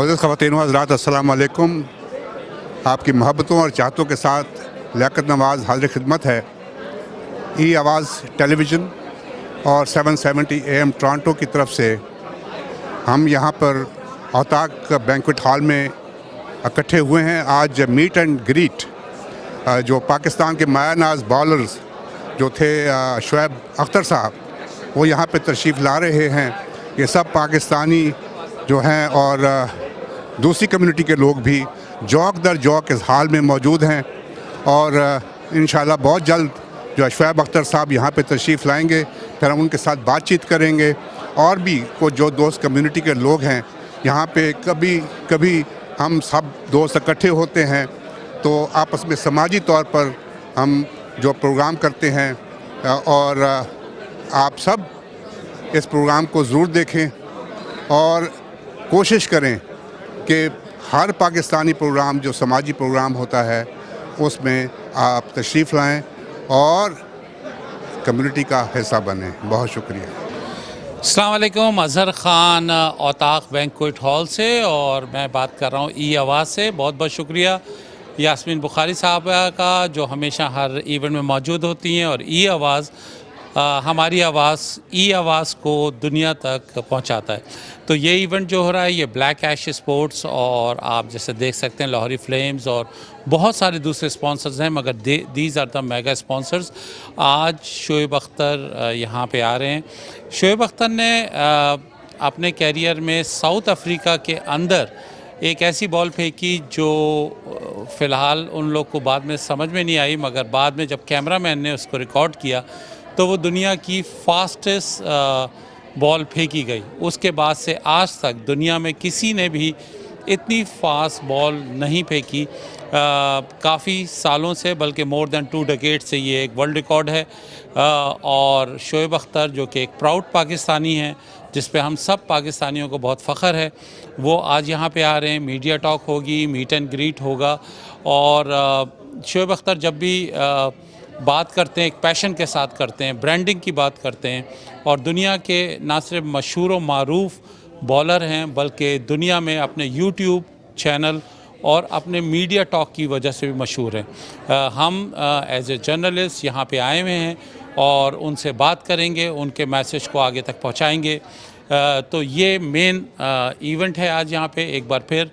मुअज़्ज़ज़ ख़वातीन व हज़रात, अस्सलाम वालेकुम। आपकी मोहब्बतों और चाहतों के साथ लियाकत नवाज़ हाज़िर खिदमत है। ई आवाज़ टेलीविज़न और 770 AM टोरंटो की तरफ से हम यहाँ पर औताक बैंक्वेट हॉल में इकट्ठे हुए हैं। आज मीट एंड ग्रीट जो पाकिस्तान के मायानाज़ बॉलर्स जो थे शोएब अख्तर साहब, वो यहाँ पे तशरीफ़ ला रहे हैं। ये सब पाकिस्तानी जो हैं और दूसरी कम्युनिटी के लोग भी जौक दर जौक इस हाल में मौजूद हैं और इंशाल्लाह बहुत जल्द जो शोएब अख्तर साहब यहाँ पे तशरीफ़ लाएंगे, फिर हम उनके साथ बातचीत करेंगे। और भी को जो दोस्त कम्युनिटी के लोग हैं यहाँ पे कभी कभी हम सब दोस्त इकट्ठे होते हैं तो आपस में समाजी तौर पर हम जो प्रोग्राम करते हैं और आप सब इस प्रोग्राम को ज़रूर देखें और कोशिश करें कि हर पाकिस्तानी प्रोग्राम जो समाजी प्रोग्राम होता है उसमें आप तशरीफ़ लाएं और कम्युनिटी का हिस्सा बनें। बहुत शुक्रिया। अस्सलाम वालेकुम, अज़हर ख़ान औताक बैंक्वेट हॉल से और मैं बात कर रहा हूँ ई आवाज़ से। बहुत बहुत शुक्रिया यास्मीन बुखारी साहबा का जो हमेशा हर इवेंट में मौजूद होती हैं। और ई आवाज़ हमारी आवाज़ ई आवाज़ को दुनिया तक पहुंचाता है। तो ये इवेंट जो हो रहा है ये ब्लैक ऐश स्पोर्ट्स और आप जैसे देख सकते हैं लाहौरी फ्लेम्स और बहुत सारे दूसरे स्पॉन्सर्स हैं, मगर these are the mega sponsors. आज शोएब अख्तर यहाँ पे आ रहे हैं। शोएब अख्तर ने अपने कैरियर में साउथ अफ्रीका के अंदर एक ऐसी बॉल फेंकी जो फ़िलहाल उन लोग को बाद में समझ में नहीं आई, मगर बाद में जब कैमरामैन ने उसको रिकॉर्ड किया तो वो दुनिया की फास्टेस्ट बॉल फेंकी गई। उसके बाद से आज तक दुनिया में किसी ने भी इतनी फास्ट बॉल नहीं फेंकी काफ़ी सालों से, बल्कि मोर देन 2 डेकेड से ये एक वर्ल्ड रिकॉर्ड है। और शोएब अख्तर जो कि एक प्राउड पाकिस्तानी हैं, जिस पे हम सब पाकिस्तानियों को बहुत फ़ख्र है, वो आज यहाँ पे आ रहे हैं। मीडिया टॉक होगी, मीट एंड ग्रीट होगा। और शोएब अख्तर जब भी बात करते हैं एक पैशन के साथ करते हैं, ब्रांडिंग की बात करते हैं और दुनिया के ना सिर्फ मशहूर और मारूफ बॉलर हैं बल्कि दुनिया में अपने यूट्यूब चैनल और अपने मीडिया टॉक की वजह से भी मशहूर हैं। हम एज ए जर्नलिस्ट यहाँ पे आए हुए हैं और उनसे बात करेंगे, उनके मैसेज को आगे तक पहुँचाएँगे। तो ये मेन इवेंट है आज यहाँ पे। एक बार फिर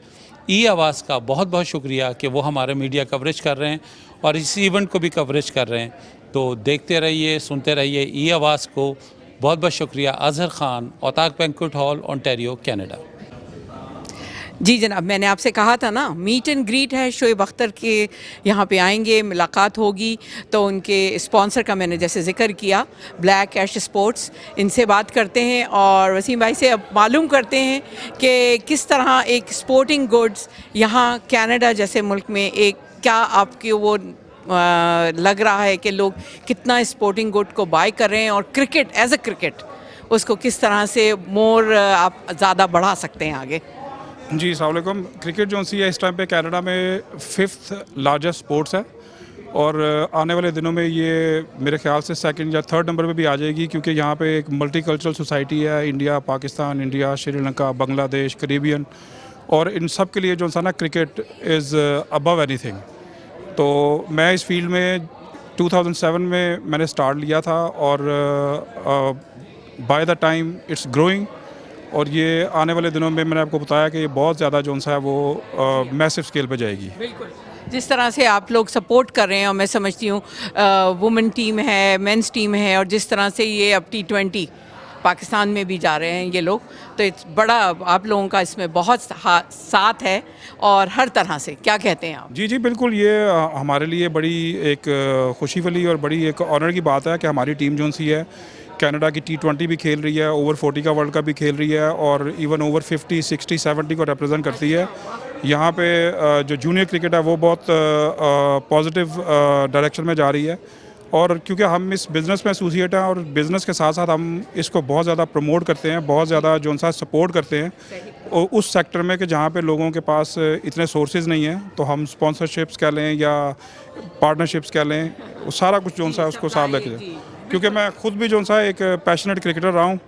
ई आवाज़ का बहुत बहुत शुक्रिया कि वो हमारे मीडिया कवरेज कर रहे हैं और इस इवेंट को भी कवरेज कर रहे हैं। तो देखते रहिए, सुनते रहिए ई आवाज़ को। बहुत बहुत शुक्रिया। अज़हर ख़ान, औताक बैंक्वेट हॉल, ओंटारियो, कनाडा। जी जनाब, मैंने आपसे कहा था ना मीट एंड ग्रीट है। शोएब अख्तर के यहाँ पे आएंगे, मुलाकात होगी। तो उनके स्पॉन्सर का मैंने जैसे ज़िक्र किया, ब्लैक ऐश स्पोर्ट्स, इनसे बात करते हैं और वसीम भाई से अब मालूम करते हैं कि किस तरह एक स्पोर्टिंग गुड्स यहाँ कनाडा जैसे मुल्क में एक क्या आपके वो लग रहा है कि लोग कितना स्पोर्टिंग गुड को बाय कर रहे हैं और क्रिकेट एज अ क्रिकेट उसको किस तरह से मोर आप ज़्यादा बढ़ा सकते हैं आगे। जी अस्सलाम वालेकुम। क्रिकेट जो सी है इस टाइम पे कनाडा में 5th लार्जेस्ट स्पोर्ट्स है और आने वाले दिनों में ये मेरे ख्याल से 2nd या 3rd नंबर पे भी आ जाएगी, क्योंकि यहाँ पे एक मल्टीकल्चरल सोसाइटी है। India, Pakistan, India, Sri Lanka, Bangladesh, Caribbean, और इन सब के लिए जो सा ना क्रिकेट इज़ अबव एनीथिंग। तो मैं इस फील्ड में 2007 में मैंने स्टार्ट लिया था और by the time it's growing, और ये आने वाले दिनों में मैंने आपको बताया कि ये बहुत ज़्यादा जो सा है वो मैसिव स्केल पे जाएगी। बिल्कुल, जिस तरह से आप लोग सपोर्ट कर रहे हैं और मैं समझती हूँ वुमेन टीम है, मेंस टीम है, और जिस तरह से ये अब T20 पाकिस्तान में भी जा रहे हैं ये लोग, तो इट्स बड़ा आप लोगों का इसमें बहुत साथ है और हर तरह से। क्या कहते हैं आप? जी जी बिल्कुल, ये हमारे लिए बड़ी एक खुशी वाली और बड़ी एक ऑनर की बात है कि हमारी टीम जो सी है कनाडा की T20 भी खेल रही है, ओवर 40 का वर्ल्ड कप भी खेल रही है और इवन ओवर 50, 60, 70 को रिप्रेजेंट करती है। यहाँ पे जो जूनियर क्रिकेट है वो बहुत पॉजिटिव डायरेक्शन में जा रही है, और क्योंकि हम इस बिज़नेस में एसोसिएट हैं और बिज़नेस के साथ साथ हम इसको बहुत ज़्यादा प्रमोट करते हैं, बहुत ज़्यादा जो सा सपोर्ट करते हैं और उस सेक्टर में कि जहाँ पे लोगों के पास इतने सोर्सेज नहीं हैं, तो हम स्पॉन्सरशिप्स कह लें या पार्टनरशिप्स कह लें, वो सारा कुछ जो सा उसको साथ लेके क्योंकि मैं खुद भी जो सा एक पैशनेट क्रिकेटर रहा हूँ,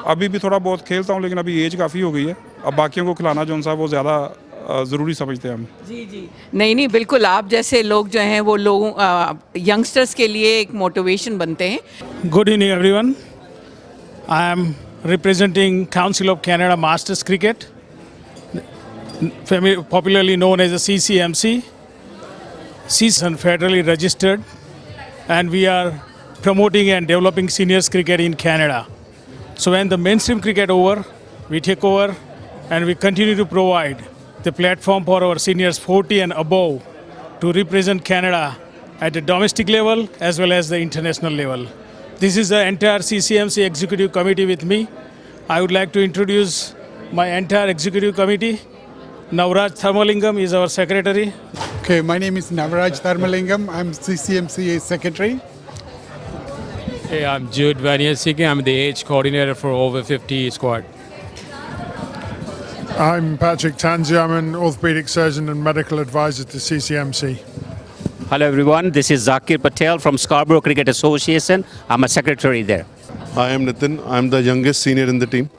अभी भी थोड़ा बहुत खेलता हूँ, लेकिन अभी एज काफ़ी हो गई है। अब बाकियों को खिलाना जो सा वो ज़्यादा ज़रूरी समझते हैं हम। जी जी, नहीं नहीं, बिल्कुल आप जैसे लोग जो हैं वो लोगों यंगस्टर्स के लिए एक मोटिवेशन बनते हैं। Good evening, everyone. I am representing Council of Canada Masters Cricket, popularly known as the CCMC. Season federally registered, and we are promoting and developing seniors cricket in Canada. So when the mainstream cricket over, we take over, and we continue to provide the platform for our seniors 40 and above to represent Canada at the domestic level as well as the international level. This is the entire CCMC Executive Committee with me. I would like to introduce my entire Executive Committee. Navraj Tharmalingam is our Secretary. Okay, my name is Navraj Tharmalingam. I'm CCMCA Secretary. Hey, I'm Jude Vaniasiki. I'm the age coordinator for over 50 squad. I'm Patrick Tanzi. I'm an orthopedic surgeon and medical advisor to CCMC. Hello everyone, this is Zakir Patel from Scarborough Cricket Association. I'm a secretary there. I am Nitin. I'm the youngest senior in the team.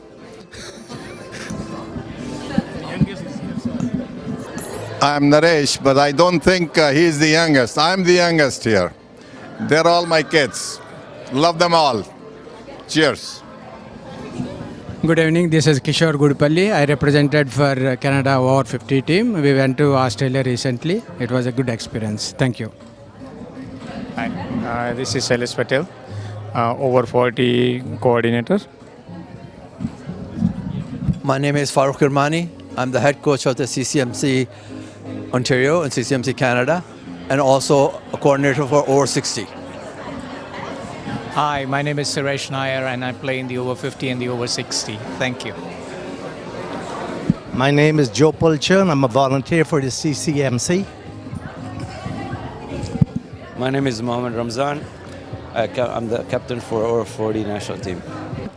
I'm Naresh, but I don't think he's the youngest. I'm the youngest here. They're all my kids. Love them all. Cheers. Good evening, this is Kishore Gudupalli. I represented for Canada over 50 team. We went to Australia recently. It was a good experience. Thank you. Hi, this is Shailesh Patel, over 40 coordinator. My name is Farooq Kirmani. I'm the head coach of the CCMC Ontario and CCMC Canada, and also a coordinator for over 60. Hi, my name is Suresh Nair and I play in the over 50 and the over 60. Thank you. My name is Joe Pulcher. I'm a volunteer for the CCMC. My name is Mohammed Ramzan. I'm the captain for over 40 national team.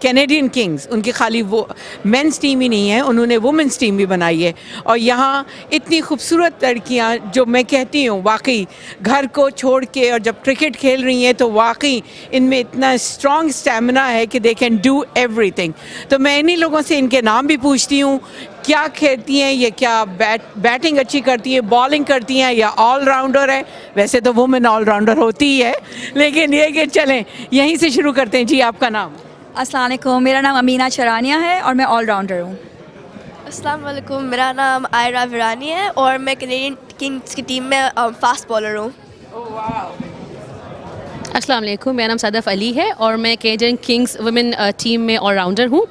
Canadian Kings, उनकी खाली वो men's team ही नहीं है, उन्होंने women's team भी बनाई है। और यहाँ इतनी खूबसूरत लड़कियाँ जो मैं कहती हूँ वाकई घर को छोड़ के और जब क्रिकेट खेल रही हैं तो वाकई इनमें इतना स्ट्रॉन्ग स्टैमिना है कि दे कैन डू एवरीथिंग। तो मैं इन्हीं लोगों से इनके नाम भी पूछती हूँ, क्या खेलती हैं ये, क्या बैटिंग अच्छी करती है, बॉलिंग करती हैं या ऑलराउंडर है। वैसे तो वुमेन ऑलराउंडर होती ही है, लेकिन ये कि चलें यहीं से शुरू करते हैं। जी, आपका नाम? अस्सलाम वालेकुम, मेरा नाम अमीना चरानिया है और मैं ऑलराउंडर हूँ। अस्सलाम वालेकुम, मेरा नाम आयरा विरानी है और मैं कैनेडियन किंग्स की टीम में फास्ट बॉलर हूँ। अस्सलाम वालेकुम, मेरा नाम सदफ़ अली है और मैं कैनेडियन किंग्स वुमेन टीम में ऑलराउंडर हूँ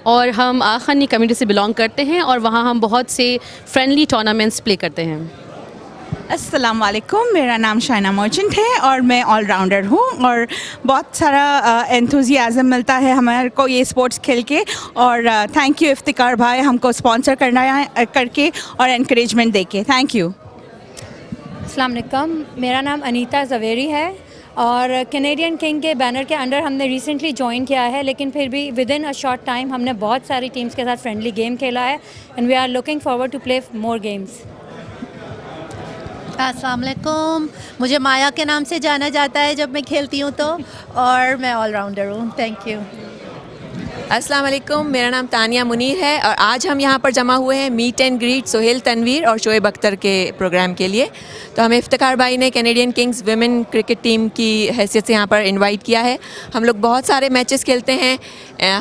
और हम आखनी कम्युनिटी से बिलोंग करते हैं और वहाँ हम बहुत से फ्रेंडली टूर्नामेंट्स प्ले करते हैं। अस्सलाम वालेकुम, मेरा नाम शाइना मर्चेंट है और मैं ऑलराउंडर हूँ और बहुत सारा एंथुजियाज़म मिलता है हमारे को ये स्पोर्ट्स खेल के। और थैंक यू इफ्तिकार भाई हमको स्पॉन्सर करके और एनकरेजमेंट दे के। Thank you. अस्सलाम वालेकुम, मेरा नाम अनीता ज़वेरी है और कैनेडियन किंग के बैनर के अंडर हमने रिसेंटली ज्वाइन किया है, लेकिन फिर भी with in a short time हमने बहुत सारी टीम्स के साथ फ्रेंडली गेम खेला है and we are looking forward to play more games. अस्सलाम वालेकुम, मुझे माया के नाम से जाना जाता है जब मैं खेलती हूँ तो, और मैं ऑलराउंडर हूँ। Thank you. अस्सलाम वालेकुम, मेरा नाम तानिया मुनीर है और आज हम यहाँ पर जमा हुए हैं meet and greet Sohail Tanveer और शोएब अख्तर के प्रोग्राम के लिए। तो हमें इफ्तिकार भाई ने Canadian Kings women cricket team की हैसियत से यहाँ पर इनवाइट किया है। हम लोग बहुत सारे मैचेस खेलते हैं,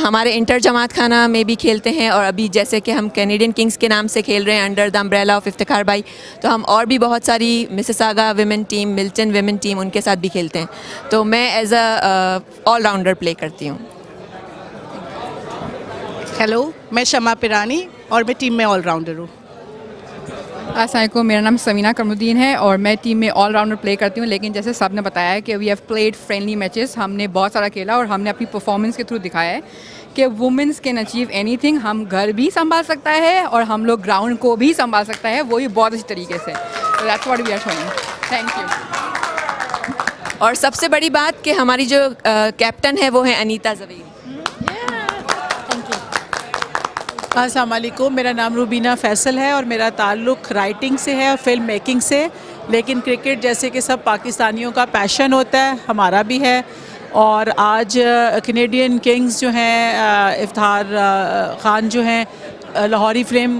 हमारे इंटर जमात खाना में भी खेलते हैं और अभी जैसे कि हम कैनेडियन किंग्स के नाम से खेल रहे हैं under the umbrella of Iftikhar भाई, तो हम और भी बहुत सारी Mississauga women team, Milton women team, उनके साथ भी खेलते हैं। तो मैं एज अ ऑलराउंडर प्ले करती हूँ। हेलो, मैं शमा पिरानी और मैं टीम में ऑलराउंडर हूँ। अस्सलाम वालेकुम, मेरा नाम समीना करमुद्दीन है और मैं टीम में ऑलराउंडर प्ले करती हूँ। लेकिन जैसे सब ने बताया है कि we have played friendly matches, हमने बहुत सारा खेला और हमने अपनी परफॉर्मेंस के थ्रू दिखाया है कि वुमेंस कैन अचीव एनीथिंग। हम घर भी संभाल सकता है और हम लोग ग्राउंड को भी संभाल सकता है, वो भी बहुत अच्छी तरीके से। तो that's what we are showing. Thank you. और सबसे बड़ी बात कि हमारी जो कैप्टन है वो है अनीता ज़वेरी। अस्सलाम वालेकुम, मेरा नाम रुबीना फैसल है और मेरा ताल्लुक़ राइटिंग से है और फिल्म मेकिंग से। लेकिन क्रिकेट जैसे कि सब पाकिस्तानियों का पैशन होता है, हमारा भी है। और आज कैनेडियन किंग्स जो हैं इफ्तार ख़ान जो हैं लाहौरी फ्लेम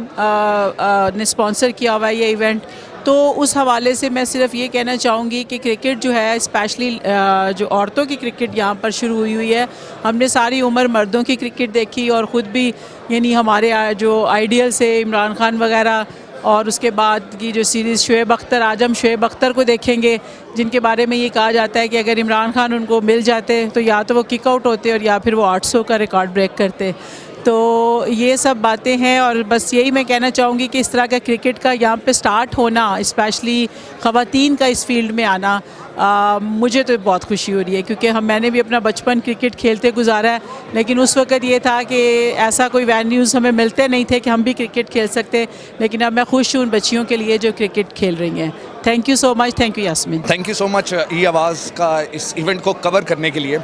ने स्पॉन्सर किया हुआ है ये इवेंट। तो उस हवाले से मैं सिर्फ ये कहना चाहूँगी कि क्रिकेट जो है स्पेशली जो औरतों की क्रिकेट यहाँ पर शुरू हुई है, हमने सारी उम्र मर्दों की क्रिकेट देखी और ख़ुद भी यानी हमारे जो आइडियल से इमरान खान वगैरह, और उसके बाद की जो सीरीज़ शुएब अख्तर, आज हम शुएब अख्तर को देखेंगे जिनके बारे में ये कहा जाता है कि अगर इमरान खान उनको मिल जाते तो या तो वो किक आउट होते और या फिर वो 800 का रिकॉर्ड ब्रेक करते। तो ये सब बातें हैं और बस यही मैं कहना चाहूँगी कि इस तरह का क्रिकेट का यहाँ पे स्टार्ट होना, स्पेशली ख़वातीन का इस फील्ड में आना, मुझे तो बहुत खुशी हो रही है क्योंकि मैंने भी अपना बचपन क्रिकेट खेलते गुजारा है, लेकिन उस वक्त ये था कि ऐसा कोई वेन्यूज़ हमें मिलते नहीं थे कि हम भी क्रिकेट खेल सकते। लेकिन अब मैं खुश हूँ उन बच्चियों के लिए जो क्रिकेट खेल रही हैं। Thank you so much. Thank you Yasmin. Thank you so much ई आवाज़ का इस इवेंट को कवर करने के लिए।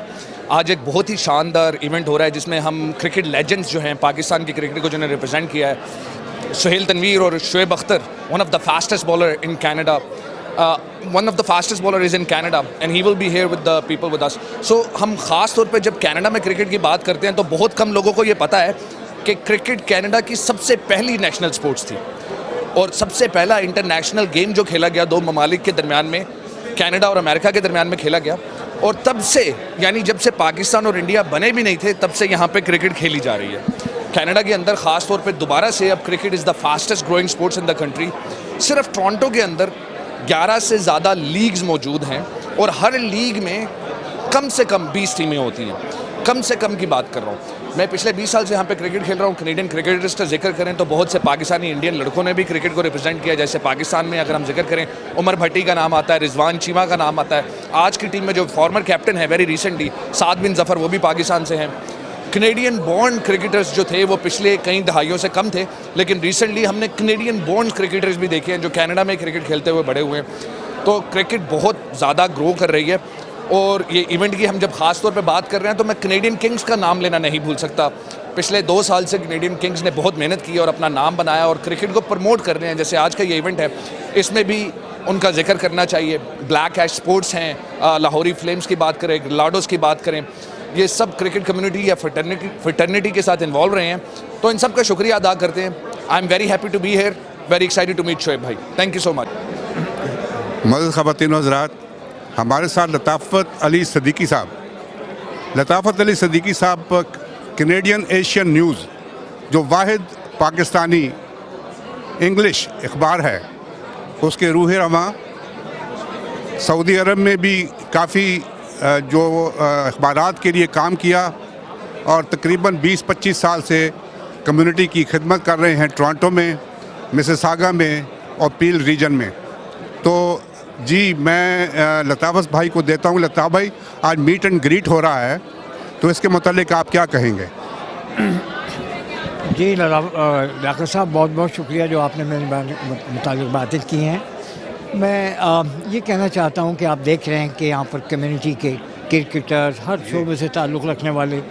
आज एक बहुत ही शानदार इवेंट हो रहा है जिसमें हम क्रिकेट लेजेंड्स जो हैं पाकिस्तान की क्रिकेट को जिन्होंने रिप्रेजेंट किया है, सोहेल तनवीर और Shoaib Akhtar, one of the fastest bowler in Canada, one of the fastest bowler is in Canada and he will be here with the people with us. So हम ख़ास तौर पे जब कनाडा में क्रिकेट की बात करते हैं तो बहुत कम लोगों को ये पता है कि क्रिकेट कनाडा की सबसे पहली नेशनल स्पोर्ट्स थी और सबसे पहला इंटरनेशनल गेम जो खेला गया दो ममालिक के दरमियान में, कनाडा और अमेरिका के दरमियान में खेला गया। और तब से यानी जब से पाकिस्तान और इंडिया बने भी नहीं थे तब से यहाँ पे क्रिकेट खेली जा रही है। कनाडा के अंदर ख़ास तौर पे दोबारा से अब cricket is the fastest growing sports in the country. सिर्फ टोरंटो के अंदर 11 से ज़्यादा लीग्स मौजूद हैं और हर लीग में कम से कम 20 टीमें होती हैं। कम से कम की बात कर रहा हूँ मैं। पिछले 20 साल से यहाँ पे क्रिकेट खेल रहा हूँ। कैनेडियन क्रिकेटर्स का जिक्र करें तो बहुत से पाकिस्तानी इंडियन लड़कों ने भी क्रिकेट को रिप्रेजेंट किया। जैसे पाकिस्तान में अगर हम जिक्र करें, उमर भट्टी का नाम आता है, रिजवान चीमा का नाम आता है। आज की टीम में जो फॉर्मर कैप्टन है वेरी रिसेंटली, साद बिन जफ़र, वो भी पाकिस्तान से हैं। कैनेडियन बॉर्न क्रिकेटर्स जो थे वो पिछले कई दहाइयों से कम थे, लेकिन रिसेंटली हमने कैनेडियन बॉर्न क्रिकेटर्स भी देखे हैं जो कनाडा में क्रिकेट खेलते हुए बड़े हुए हैं। तो क्रिकेट बहुत ज़्यादा ग्रो कर रही है। और ये इवेंट की हम जब ख़ास तौर पे बात कर रहे हैं तो मैं कैनेडियन किंग्स का नाम लेना नहीं भूल सकता। पिछले 2 साल से कैनेडियन किंग्स ने बहुत मेहनत की और अपना नाम बनाया और क्रिकेट को प्रमोट कर रहे हैं। जैसे आज का ये इवेंट है, इसमें भी उनका जिक्र करना चाहिए। ब्लैक एश स्पोर्ट्स हैं, लाहौरी फ्लेम्स की बात करें, ग्लाडोस की बात करें, ये सब क्रिकेट कम्युनिटी या फ्रेटर्निटी के साथ इन्वॉल्व रहे हैं। तो इन सब का शुक्रिया अदा करते हैं। I am very happy to be here, very excited to meet Shoaib भाई। Thank you so much. मज़ीद ख़वातीन व हज़रात, हमारे साथ लताफ़त अली सदीकी साहब। लताफ़त अली सदीकी साहब कैनेडियन एशियन न्यूज़, जो वाहिद पाकिस्तानी इंग्लिश अखबार है, उसके रूह रवां। सऊदी अरब में भी काफ़ी जो अखबारात के लिए काम किया और तकरीबन 20-25 साल से कम्युनिटी की खिदमत कर रहे हैं टोरंटो में, मिसिसागा में और पील रीजन में। तो जी मैं लताफ़त भाई को देता हूँ। लताफ़त भाई, आज मीट एंड ग्रीट हो रहा है तो इसके मुतालिक आप क्या कहेंगे? जी डॉक्टर साहब, बहुत बहुत शुक्रिया जो आपने मेरे मुतालिक बातें की हैं। मैं ये कहना चाहता हूँ कि आप देख रहे हैं कि यहाँ पर कम्युनिटी के क्रिकेटर्स, हर शोबे से ताल्लुक़ रखने वाले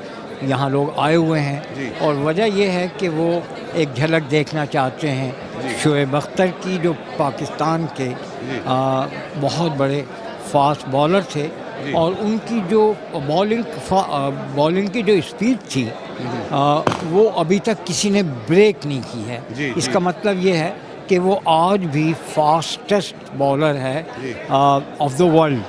यहाँ लोग आए हुए हैं और वजह यह है कि वो एक झलक देखना चाहते हैं शुएब अख्तर की, जो पाकिस्तान के बहुत बड़े फास्ट बॉलर थे और उनकी जो बॉलिंग की जो स्पीड थी वो अभी तक किसी ने ब्रेक नहीं की है। इसका मतलब ये है कि वो आज भी फास्टेस्ट बॉलर है ऑफ द वर्ल्ड।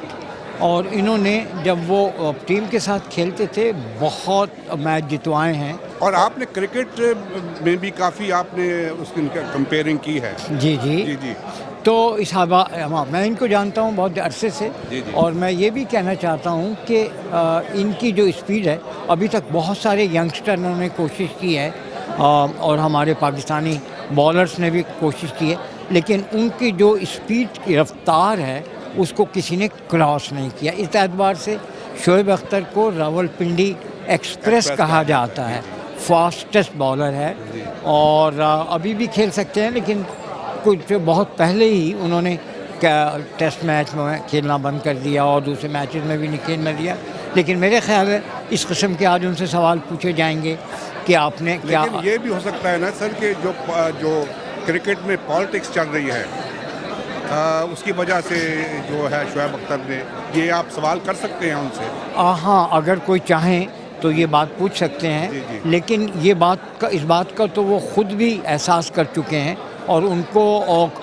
और इन्होंने जब वो टीम के साथ खेलते थे बहुत मैच जितवाए हैं। और आपने क्रिकेट में भी काफ़ी आपने उसकी कंपेयरिंग की है। जी जी जी जी। तो इस मैं इनको जानता हूँ बहुत अरसे से। और मैं ये भी कहना चाहता हूँ कि इनकी जो स्पीड है, अभी तक बहुत सारे यंगस्टर ने कोशिश की है और हमारे पाकिस्तानी बॉलर्स ने भी कोशिश की है, लेकिन उनकी जो स्पीड की रफ्तार है उसको किसी ने क्रॉस नहीं किया। इस एतबार से शोएब अख्तर को रावलपिंडी एक्सप्रेस कहा जाता है। फास्टेस्ट बॉलर है और अभी भी खेल सकते हैं, लेकिन कुछ बहुत पहले ही उन्होंने टेस्ट मैच में खेलना बंद कर दिया और दूसरे मैचेस में भी नहीं खेलने दिया। लेकिन मेरे ख्याल है इस किस्म के आज उनसे सवाल पूछे जाएंगे कि आपने क्या। लेकिन ये भी हो सकता है ना सर कि जो क्रिकेट में पॉलिटिक्स चल रही है उसकी वजह से जो है शोएब अख्तर ने, ये आप सवाल कर सकते हैं उनसे। हाँ, अगर कोई चाहें तो ये बात पूछ सकते हैं, लेकिन ये इस बात का तो वो ख़ुद भी एहसास कर चुके हैं और उनको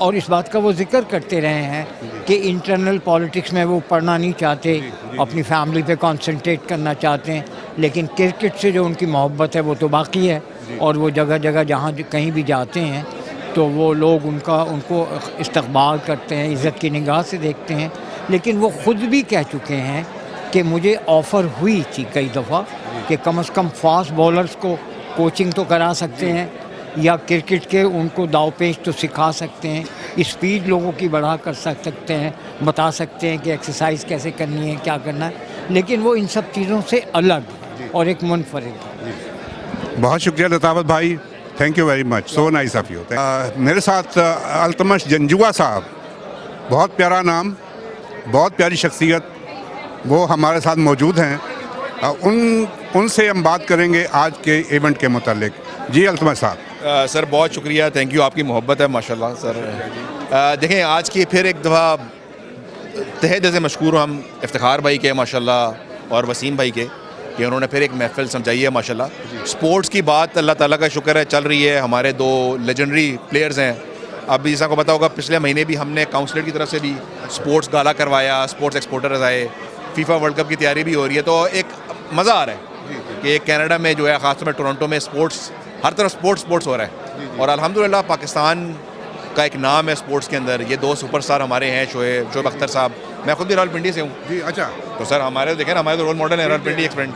और इस बात का वो जिक्र करते रहे हैं कि इंटरनल पॉलिटिक्स में वो पढ़ना नहीं चाहते, अपनी फैमिली पे कंसंट्रेट करना चाहते हैं, लेकिन क्रिकेट से जो उनकी मोहब्बत है वो तो बाकी है और वो जगह जगह जहाँ कहीं भी जाते हैं तो वो लोग उनको इस्तकबाल करते हैं, इज़्ज़त की निगाह से देखते हैं। लेकिन वो ख़ुद भी कह चुके हैं कि मुझे ऑफ़र हुई थी कई दफ़ा कि कम से कम फास्ट बॉलर्स को कोचिंग तो करा सकते हैं या क्रिकेट के उनको दावपेच तो सिखा सकते हैं, स्पीड लोगों की बढ़ा कर सकते हैं, बता सकते हैं कि एक्सरसाइज कैसे करनी है, क्या करना है, लेकिन वो इन सब चीज़ों से अलग और एक मुनफरिद है। बहुत शुक्रिया लताफ़त भाई, thank you very much, so nice of you. मेरे साथ अल्तमश जंजुआ साहब, बहुत प्यारा नाम, बहुत प्यारी शख्सियत, वो हमारे साथ मौजूद हैं। उनसे हम बात करेंगे आज के इवेंट के मुतालिक। जी अल्तमश साहब। सर बहुत शुक्रिया, थैंक यू, आपकी मोहब्बत है माशाल्लाह सर। देखें आज की फिर एक दफ़ा तहे दिल से मशकूर हम इफ्तिखार भाई के माशाल्लाह और वसीम भाई के कि उन्होंने फिर एक महफिल समझाई है माशाल्लाह। स्पोर्ट्स की बात अल्लाह ताला का शुक्र है चल रही है, हमारे दो लेजेंडरी प्लेयर्स हैं। अब जैसा को पता होगा पिछले महीने भी हमने काउंसलर की तरफ से भी स्पोर्ट्स गाला करवाया, स्पोर्ट्स एक्सपोर्टर्स आए, फीफा वर्ल्ड कप की तैयारी भी हो रही है, तो एक मज़ा आ रहा है कि कनाडा में जो है ख़ासतौर में टोरंटो में स्पोर्ट्स हर तरफ स्पोर्ट्स हो रहा है और अल्हम्दुलिल्लाह पाकिस्तान का एक नाम है स्पोर्ट्स के अंदर। ये दो सुपरस्टार हमारे हैं, शोएब अख्तर साहब, मैं खुद भी रावलपिंडी से हूँ जी। अच्छा, तो सर हमारे देखें ना, हमारे तो रोल मॉडल है रावलपिंडी एक फ्रेंड,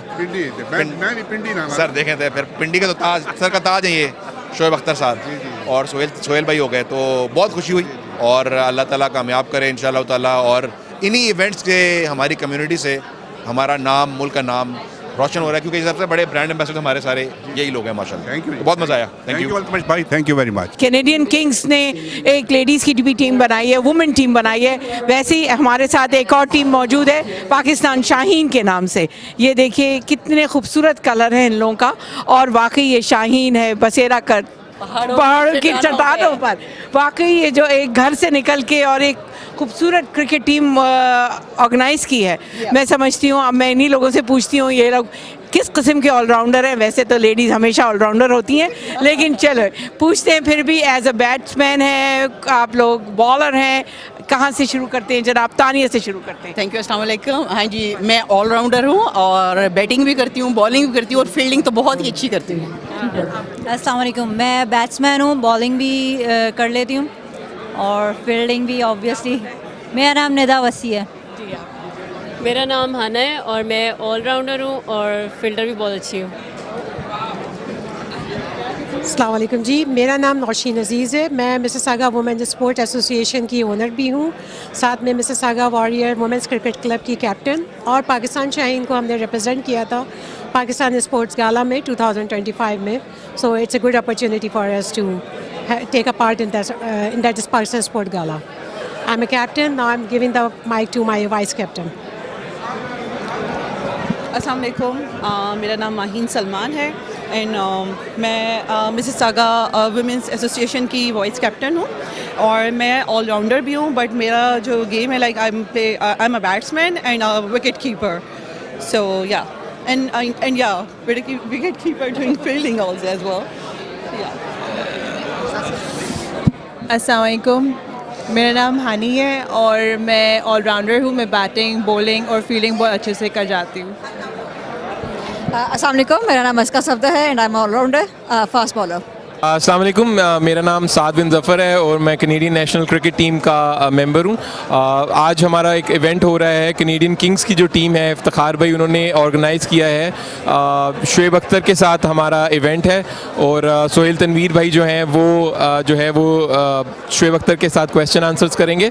मैं भी पिंडी नाम सर देखें थे, फिर पिंडी का तो ताज, सर का ताज है ये शोएब अख्तर साहब और सोहेल भाई हो गए, तो बहुत खुशी हुई और अल्लाह ताला कामयाब करे इंशाअल्लाह ताला। और इन्हीं इवेंट्स के हमारी कम्युनिटी से हमारा नाम, मुल्क का नाम रोशन हो रहा है, क्योंकि सबसे बड़े ब्रांड एम्बेसडर हमारे सारे यही लोग हैं माशाल्लाह। थैंक यू, बहुत मज़ा आया। थैंक यू अल्तमश भाई, thank you very much. Canadian Kings ने एक लेडीज़ की भी टीम बनाई है, वुमेन टीम बनाई है, वैसे ही हमारे साथ एक और टीम मौजूद है पाकिस्तान शाहीन के नाम से। ये देखिए कितने खूबसूरत कलर हैं इन लोगों का और वाकई ये शाहीन है बसेरा कर पहाड़ों की चट्टानों पर। वाकई ये जो एक घर से निकल के और एक खूबसूरत क्रिकेट टीम ऑर्गेनाइज़ की है, मैं समझती हूँ। अब मैं इन्हीं लोगों से पूछती हूँ ये लोग किस किस्म के ऑलराउंडर हैं। वैसे तो लेडीज़ हमेशा ऑलराउंडर होती हैं, लेकिन चलो पूछते हैं फिर भी। एज अ बैट्समैन है आप लोग, बॉलर हैं, कहाँ से शुरू करते हैं? जनाब तानिया से शुरू करते हैं। थैंक यू, अस्सलाम वालेकुम। हाँ जी, मैं ऑलराउंडर हूँ और बैटिंग भी करती हूँ, बॉलिंग भी करती हूँ और फील्डिंग तो बहुत ही अच्छी करती हूँ। अस्सलाम वालेकुम, मैं बैट्समैन हूँ, बॉलिंग भी कर लेती हूँ और फील्डिंग भी ऑब्वियसली। मेरा नाम निदा वसी है। मेरा नाम हाना है और मैं ऑलराउंडर हूँ और फील्डर भी बहुत अच्छी हूँ। अस्सलाम वालेकुम जी, मेरा नाम नौशीन अज़ीज़ है। मैं मिसिसागा वुमेन स्पोर्ट एसोसिएशन की ओनर भी हूँ, साथ में Mississauga warrior women's cricket club की कैप्टन, और पाकिस्तान शाहीन को हमने रिप्रेजेंट किया था पाकिस्तान स्पोर्ट्स गाला में 2025 में। So it's a good opportunity for us to take a part in that Pakistan sport gala. I am a captain, now I am giving the mic to my vice captain. अस्सलाम वालेकुम, मेरा नाम माहीन सलमान है and मैं Mississauga women's association की vice captain हूँ और मैं ऑलराउंडर भी हूँ, बट मेरा जो गेम है like I am a batsman and a wicket keeper. So yeah and yeah wicket keeper doing fielding also as well. अस्सलाम वालेकुम, मेरा नाम हानी है और मैं ऑलराउंडर हूँ। मैं बैटिंग, बॉलिंग और फील्डिंग बहुत अच्छे से कर जाती हूँ। अस्सलाम वालेकुम, मेरा नाम अस्का सफदर है and I am allrounder fast bowler. अस्सलाम वालेकुम, मेरा नाम साद बिन ज़फ़र है और मैं कैनेडियन नेशनल क्रिकेट टीम का मेंबर हूँ। आज हमारा एक इवेंट हो रहा है, कैनेडियन किंग्स की जो टीम है, इफ्तिखार भाई उन्होंने ऑर्गेनाइज़ किया है। शोएब अख्तर के साथ हमारा इवेंट है और सोहेल तनवीर भाई जो हैं वो शोएब अख्तर के साथ क्वेश्चन आंसर्स करेंगे।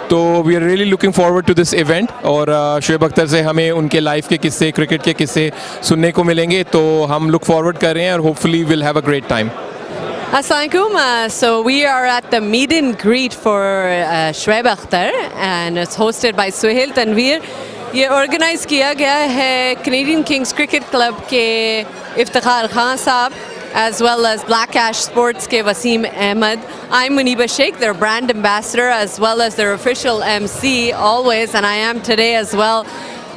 तो we are really looking forward to this event और शोएब अख्तर से हमें उनके लाइफ के किस्से, क्रिकेट के किस्से सुनने को मिलेंगे, तो हम लुक फॉरवर्ड कर रहे हैं और hopefully will have a great time. Assalamualaikum. So we are at the meet and greet for Shoaib Akhtar and it's hosted by Sohail Tanveer. ये ऑर्गेनाइज़ किया गया है कैनेडियन किंग्स क्रिकेट क्लब के इफ्तिखार खान साहब as well as Black Ash Sports ke Wasim Ahmed. I'm Muniba Sheikh, their brand ambassador as well as their official MC always, and I am today as well.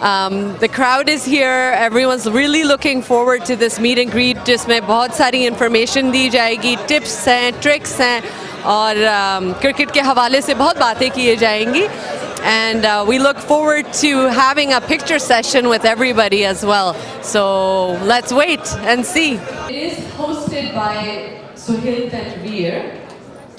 The crowd is here, everyone's really looking forward to this meet and greet जिसमें बहुत सारी information दी जाएगी, tips हैं, tricks हैं और cricket के हवाले से बहुत बातें की जाएंगी. And we look forward to having a picture session with everybody as well. So let's wait and see. It is hosted by Sohail Tanveer,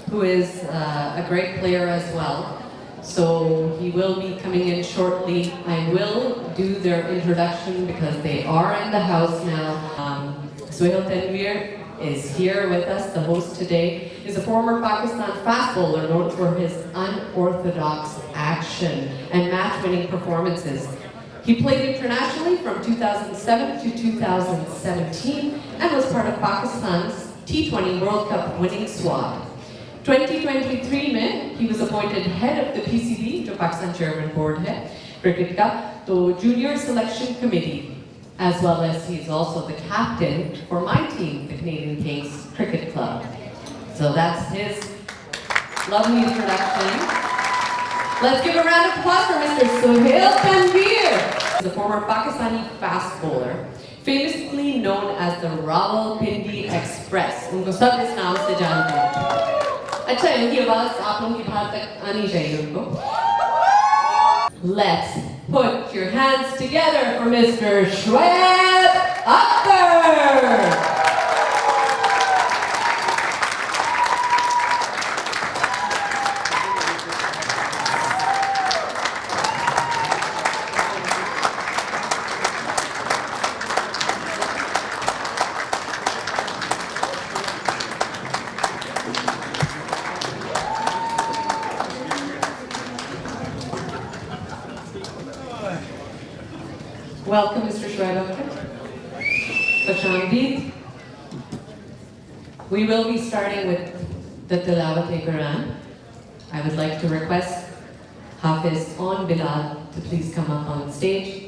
who is a great player as well. So he will be coming in shortly. I will do their introduction because they are in the house now. Sohail Tanveer is here with us. The host today is a former Pakistan fast bowler known for his unorthodox action and match-winning performances. He played internationally from 2007 to 2017 and was part of Pakistan's T20 World Cup winning squad. 2023 में he was appointed head of the PCB, जो Pakistan Chairman Board है cricket का, तो Junior Selection Committee, as well as he's also the captain for my team, the Canadian Kings Cricket Club. So that's his lovely introduction. Let's give a round of applause for Mr. Sohail Tanveer. He's a former Pakistani fast bowler, famously known as the Rawalpindi Express. उनको सब इस नाम से जानते हैं. अच्छा, इनकी आवाज आप लोगों की बाहर तक आनी चाहिए उनको. Let's put your hands together for Mr. Shoaib Akhtar. Welcome, Mr. Shoaib Akhtar. Khushamdeed. We will be starting with the Tilawat-e-Quran. I would like to request Hafiz on Bilal to please come up on stage.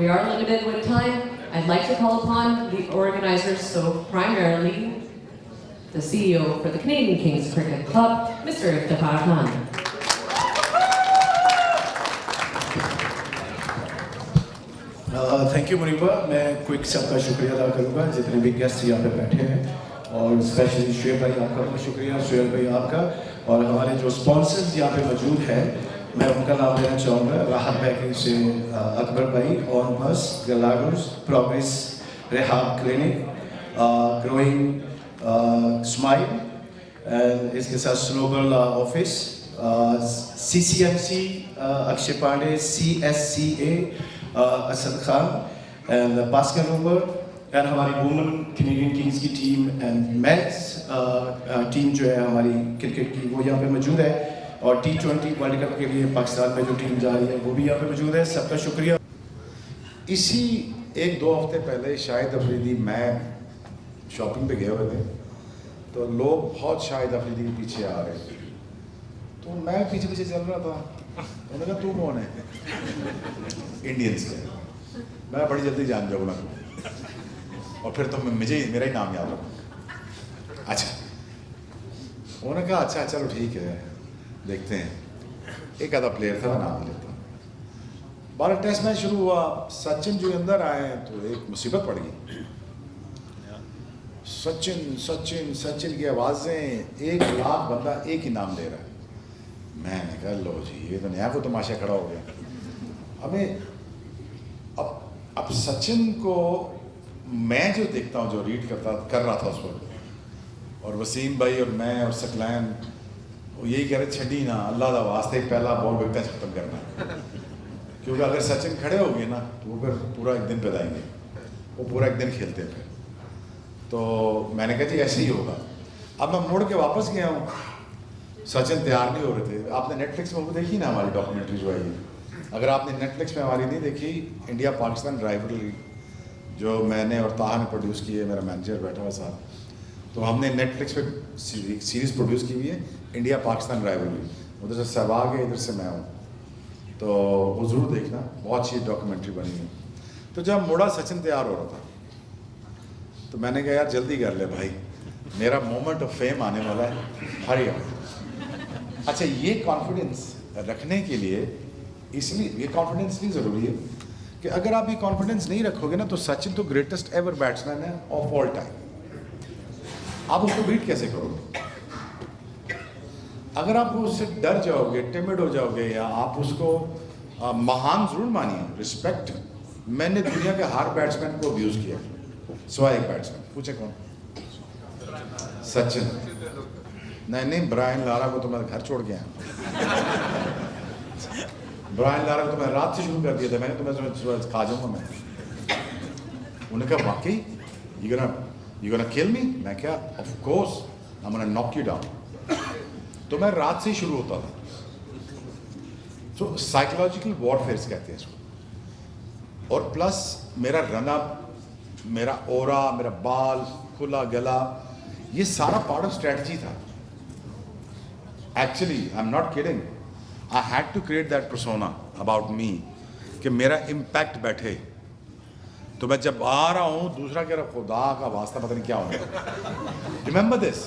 We are limited with time. I'd like to call upon the organizers, so primarily the CEO for the Canadian Kings Cricket Club, Mr. Iftikhar Khan. Thank you Muniba. मैं quick सबका शुक्रिया अदा करूँगा जितने भी guest यहाँ पे बैठे हैं और स्पेशली शुएब भाई आपका बहुत शुक्रिया, सुहेल भाई आपका, और हमारे जो स्पॉन्सर्स यहाँ पे मौजूद हैं मैं उनका नाम लेना चाहूँगा, राहत बैकरी से अकबर भाई, on bus Gallaghers, progress rehab clinic, growing smile, and इसके साथ snowball office, CCMC Akshay Pande, CSCA Asad Khan and basket over, and हमारी वुमेन कैनेडियन किंग्स की टीम एंड मेंस टीम जो है हमारी क्रिकेट की वो यहाँ पे मौजूद है, और T20 वर्ल्ड कप के लिए पाकिस्तान में जो टीम जा रही है वो भी यहाँ पे मौजूद है। सबका शुक्रिया। इसी 1-2 हफ्ते पहले शाहिद अफरीदी, मैं शॉपिंग पे गए हुए थे, तो लोग बहुत शाहिद अफरीदी के पीछे आ रहे थे, तो मैं पीछे पीछे चल रहा था। उन्होंने कहा तू कौन है? इंडियंस का। मैं बड़ी जल्दी जान जाऊँगा तू, और फिर तो मुझे मेरा ही नाम याद रखा। अच्छा, उन्होंने कहा अच्छा चलो ठीक है देखते हैं, एक आधा प्लेयर था, नाम लेता हूँ। 12 टेस्ट मैच शुरू हुआ, सचिन जो अंदर आए तो एक मुसीबत पड़ गई। सचिन सचिन सचिन की आवाज़ें, 1 लाख बंदा एक ही नाम ले रहा है। मैंने कहा लो जी ये तो नया को तमाशा खड़ा हो गया। हमें अब सचिन को मैं जो देखता हूँ, जो रीड कर रहा था उस वक्त, और वसीम भाई और मैं और सकलैन वो यही कह रहे छड़ी ना अल्लाह का वास्ते पहला बॉल विकटा खत्म करना, क्योंकि अगर सचिन खड़े हो गए ना तो वो फिर पूरा एक दिन पैदाएंगे, वो पूरा एक दिन खेलते हैं फिर। तो मैंने कहा जी ऐसे ही होगा। अब मैं मुड़ के वापस गया हूँ, सचिन तैयार नहीं हो रहे थे। आपने नेटफ्लिक्स में वो देखी ना हमारी डॉक्यूमेंट्री जो आई है, अगर आपने नेटफ्लिक्स में हमारी नहीं देखी, इंडिया पाकिस्तान राइवलरी जो मैंने और ताहा ने प्रोड्यूस की है, मेरा मैनेजर बैठा हुआ साहब, तो हमने नेटफ्लिक्स पे सीरीज़ प्रोड्यूस की हुई है इंडिया पाकिस्तान राइवलरी। उधर से सहवाग है, इधर से मैं हूँ, तो वो ज़रूर देखना, बहुत अच्छी डॉक्यूमेंट्री बनी है। तो जब मुड़ा सचिन तैयार हो रहा था तो मैंने कहा यार जल्दी कर ले भाई, मेरा मोमेंट ऑफ फेम आने वाला है, हरी अप। अच्छा, ये कॉन्फिडेंस रखने के लिए, इसलिए ये कॉन्फिडेंस नहीं ज़रूरी है कि अगर आप ये कॉन्फिडेंस नहीं रखोगे ना, तो सचिन तो ग्रेटेस्ट एवर बैट्समैन है ऑफ ऑल टाइम, आप उसको बीट कैसे करोगे? अगर आप उससे डर जाओगे, टिमिड हो जाओगे, या आप उसको महान ज़रूर मानिए, रिस्पेक्ट। मैंने दुनिया के हर बैट्समैन को अब्यूज़ किया, सिवाय एक बैट्समैन, पूछे कौन? सचिन। नहीं, ब्रायन लारा को तो मैं घर छोड़ के आया। ब्रायन लारा को तो मैं रात से शुरू कर दिया था, मैंने तुम्हें खा जाऊंगा मैं। उन्होंने कहा वाकई यू गोना किल मी? मैं क्या, of course I am gonna knock you down. तो मैं रात से ही शुरू होता था। तो साइकोलॉजिकल वॉरफेयर कहते हैं इसको। और प्लस मेरा रनअप, मेरा ओरा, मेरा बाल, खुला गला, ये सारा पार्ट ऑफ स्ट्रेटजी था। Actually I am not kidding, I had to create that persona about me कि मेरा इम्पैक्ट बैठे। तो मैं जब आ रहा हूँ, दूसरा कह रहा खुदा का वास्ता पता नहीं क्या होगा। Remember this,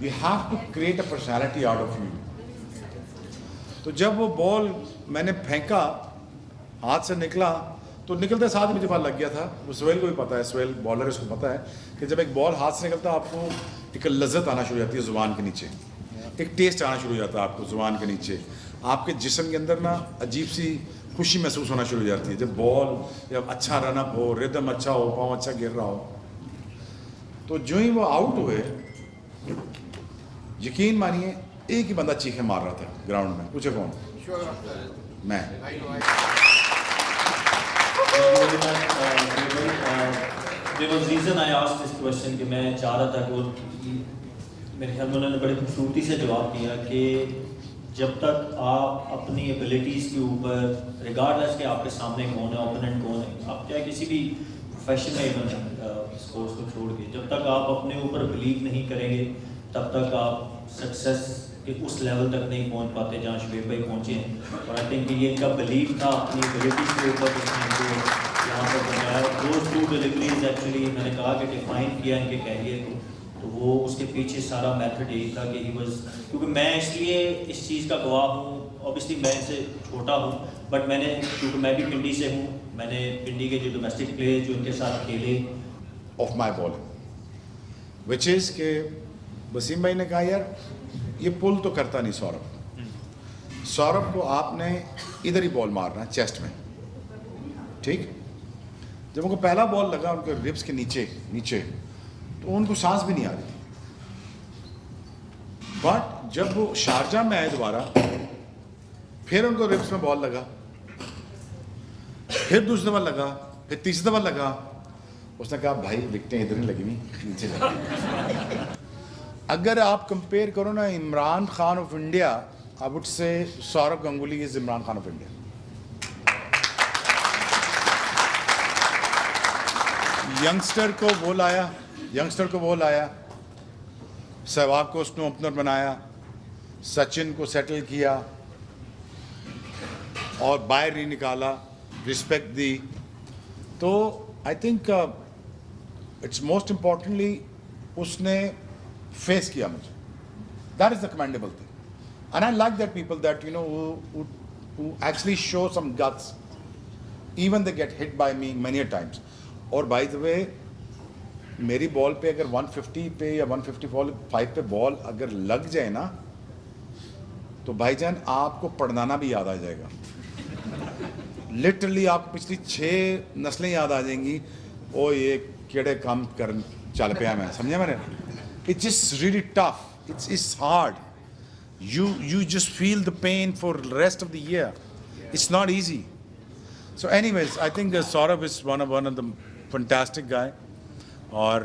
you have to create a personality out of you. तो जब वो बॉल मैंने फेंका, हाथ से निकला, तो निकलते साथ ही मुझे पता लग गया था, वो सोहेल को भी पता है, सोहेल बॉलर है, उसको पता है कि जब एक बॉल हाथ से निकलता है आपको एक लज्जत आना शुरू हो जाती है ज़ुबान के नीचे, एक टेस्ट आना शुरू हो जाता है आपको ज़ुबान के नीचे, आपके जिस्म के अंदर ना अजीब सी खुशी महसूस होना शुरू हो जाती है जब बॉल, जब अच्छा रनअप हो, रिदम अच्छा हो, पाँव अच्छा गिर रहा हो। तो जो ही वो आउट हुए, यकीन मानिए एक ही बंदा चीखें मार रहा था ग्राउंड में। पूछे कौन? मैं। There was reason I asked this question कि मैं चाह रहा था कि मेरे ख्याल में उन्होंने बड़े खूबसूरती से जवाब दिया कि जब तक आप अपनी एबिलिटीज़ के ऊपर, रिगार्डलेस कि आपके सामने कौन है, ओपोनेंट कौन है, आप चाहे किसी भी प्रोफेशन में इवन स्पोर्ट्स को छोड़ के, जब तक आप अपने ऊपर बिलीव नहीं करेंगे तब तक आप सक्सेस के उस लेवल तक नहीं पहुंच पाते जहाँ शुएब भाई पहुँचे हैं। और आई थिंक ये इनका बिलीव था अपनी एबिलिटीज़ के ऊपर, यहाँ पर बनाया। दोज 2 डिलीवरीज एक्चुअली मैंने कहा कि डिफाइन किया इनके कैरियर को, तो वो उसके पीछे सारा मेथड यही था कि ही वाज, क्योंकि मैं इसलिए इस चीज़ का गवाह हूँ, ऑब्वियसली मैं इनसे छोटा हूँ, बट मैंने, क्योंकि मैं भी पिंडी से हूँ, मैंने पिंडी के जो डोमेस्टिक प्लेयर जो इनके साथ खेले of my ball, which is के वसीम भाई ने कहा यार ये पुल तो करता नहीं सौरभ, सौरभ को आपने इधर ही बॉल मारना है, चेस्ट में, ठीक। जब उनको पहला बॉल लगा उनके रिब्स के नीचे तो उनको सांस भी नहीं आ रही थी। बट जब वो शारजा में आए दोबारा, फिर उनको रिब्स में बॉल लगा, फिर दूसरी दफा लगा, फिर तीसरी दफा लगा, उसने कहा भाई विकेटें इधर नहीं लगी हुई, नीचे लगी। अगर आप कंपेयर करो ना Imran Khan of India, I would say Sourav Ganguly is Imran Khan of India. Youngster को वो लाया, सहवाग को उसने ओपनर बनाया, सचिन को सेटल किया और बाहर ही निकाला, रिस्पेक्ट दी। तो I think it's most importantly उसने फेस किया मुझे, that is the commendable thing. And I like that people that you know who actually show some guts even they get hit by me many a times. और by the way मेरी ball पे अगर 150 पे या 155 पे ball अगर लग जाए ना तो भाईजान आपको पढ़नाना भी याद आ जाएगा। लिटरली आपको पिछली 6 नस्लें याद आ जाएंगी। ओ ये केड़े काम कर चल पे मैं समझे मैंने। It's just really tough, it's hard, you just feel the pain for the rest of the year. It's not easy. So anyways, I think Saurabh is one of the fantastic guy. और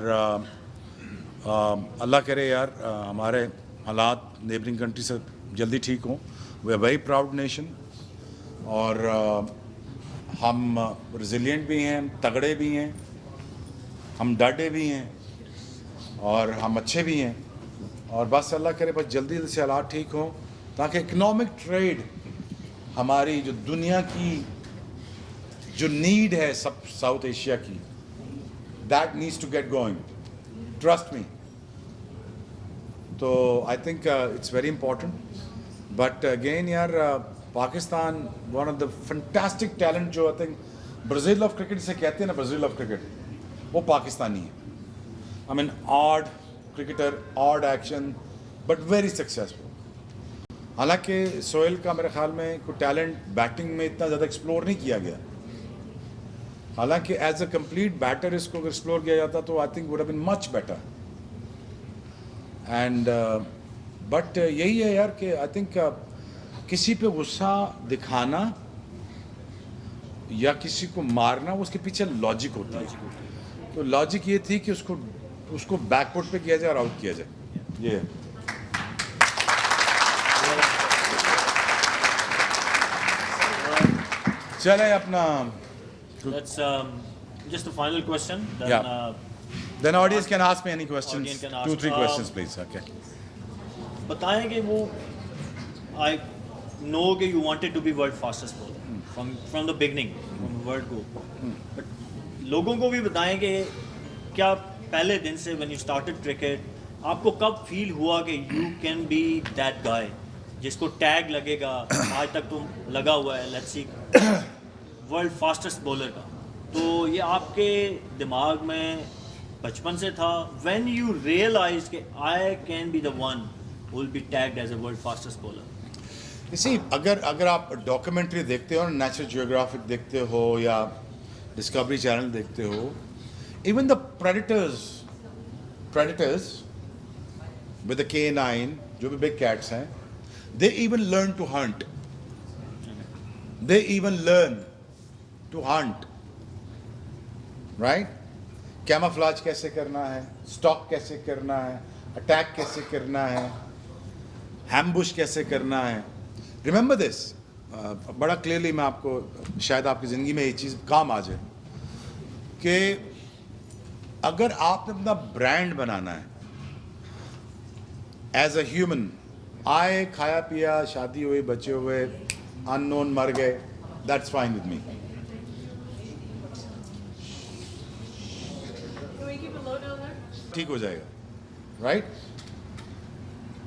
अल्लाह करे यार हमारे हालात neighbouring country से जल्दी ठीक हों। We are very proud nation और हम रेजिलिएंट भी हैं, तगड़े भी हैं, हम डटे भी हैं और हम अच्छे भी हैं। और बस अल्लाह करे बस जल्दी से हालात ठीक हों ताकि इकनॉमिक ट्रेड हमारी जो दुनिया की जो नीड है सब साउथ एशिया की, that needs to get going, trust me. तो I think it's very important. But again यार Pakistan one of the fantastic talent जो I think Brazil of cricket से कहते हैं ना, ब्राज़ील ऑफ क्रिकेट, वो पाकिस्तानी है। I mean odd cricketer, odd action, but very successful. हालांकि सोहेल का मेरे ख्याल में कोई टैलेंट बैटिंग में इतना ज़्यादा एक्सप्लोर नहीं किया गया। हालांकि एज अ कंप्लीट बैटर इसको अगर एक्सप्लोर किया जाता तो I think would have been much better. And but यही है यार कि आई थिंक किसी पे गुस्सा दिखाना या किसी को मारना उसके पीछे लॉजिक होता है। तो लॉजिक ये थी कि उसको बैकफुट पे किया जाए और आउट किया जाए। ये चले अपना That's just a final question. Then, yeah. Then audience can ask me any questions. 2-3 questions, please. Okay. बताएं कि वो I know कि you wanted to be world fastest bowler from the beginning, from the word go. But लोगों को भी बताएं कि क्या पहले दिन से when you started cricket आपको कब फील हुआ कि you can be that guy जिसको टैग लगेगा, आज तक तुम लगा हुआ है, let's see, world fastest bowler का। तो ये आपके दिमाग में बचपन से था? व्हेन यू रियलाइज कि I can be the one who will be tagged as a world fastest bowler? इसी अगर आप डॉक्यूमेंट्री देखते हो, नेशनल जियोग्राफिक देखते हो या डिस्कवरी चैनल देखते हो, even the predators with the K9 जो भी बिग कैट्स हैं, they even learn to hunt, they even learn to hunt, right? Camouflage कैसे करना है, स्टॉक कैसे करना है, अटैक कैसे करना है, हैम्बुश कैसे करना है। रिमेंबर दिस, बड़ा क्लियरली मैं आपको, शायद आपकी ज़िंदगी में ये चीज़ काम आ जाए कि अगर आपने अपना ब्रांड बनाना है एज अ ह्यूमन, आए खाया पिया, शादी हुई, बच्चे हुए, अननोन मर गए, दैट्स फाइन विद मी। ठीक हो जाएगा, राइट?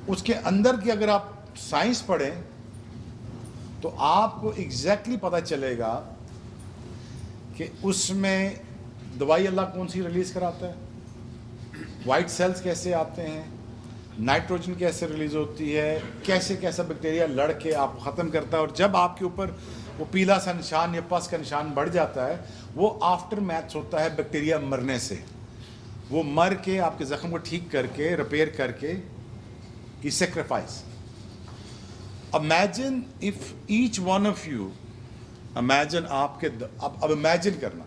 उसके अंदर की अगर आप साइंस पढ़ें तो आपको एग्जैक्टली पता चलेगा कि उसमें दवाई अल्लाह कौन सी रिलीज कराता है, वाइट सेल्स कैसे आते हैं, नाइट्रोजन कैसे रिलीज होती है, कैसे कैसा बैक्टीरिया लड़ के आपको ख़त्म करता है, और जब आपके ऊपर वो पीला सा निशान या पस का निशान बढ़ जाता है, वो आफ्टर मैच होता है बैक्टीरिया मरने से। वो मर के आपके ज़ख्म को ठीक करके रिपेयर करके ही sacrifice. Imagine if each one of you, imagine आपके अब इमेजिन करना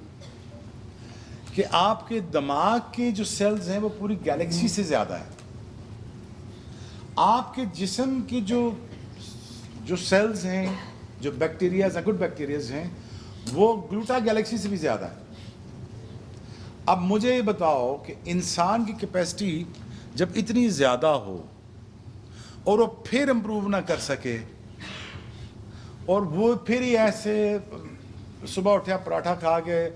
कि आपके दिमाग के जो सेल्स हैं वो पूरी गैलेक्सी से ज़्यादा है। आपके जिस्म की जो सेल्स हैं, जो बैक्टीरियाज हैं, गुड बैक्टीरियाज हैं, वो ग्लूटा गैलेक्सी से भी ज़्यादा है। अब मुझे ये बताओ कि इंसान की कैपेसिटी जब इतनी ज़्यादा हो और वो फिर इम्प्रूव ना कर सके, और वो फिर ही ऐसे सुबह उठा पराठा खा के